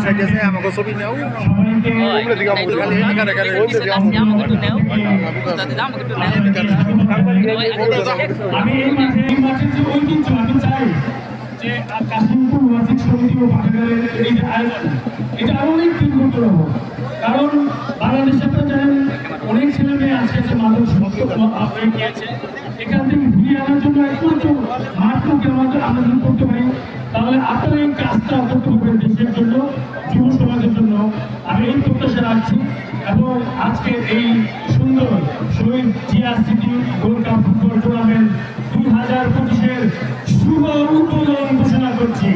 সাইডে আছে আমাকে ছবি নাও ওগুলো দিকে আমাকে খালি এখানে এখানে ওই দিকে আমাকে একটু নাও দাদা আমাকে একটু নাও আমি এই মাঠের যে ঐতিহ্য আমি চাই যে কাশিমপুর মসজিদ সমিতি ও পাঠাগারের এই যে আয়োজন এটা আরো অনেক দিন করতে হবে কারণ বাংলাদেশে আপনারা জানেন অনেক ছেলে মেয়ে আছে যে মাদক হয়ে গিয়েছে এখান থেকে ফিরিয়ে আনার জন্য একমাত্র মাঠকে আমরা যদি করতে পারি তাহলে আপনারা এই কাজটা করতে পারবেন দেশের জন্য যুব সমাজের জন্য আমি এই প্রত্যাশা রাখছি এবং আজকে এই সুন্দর Shaheed Zia city gold cup football tournament 2025-এর শুভ উদ্বোধন ঘোষণা করছি।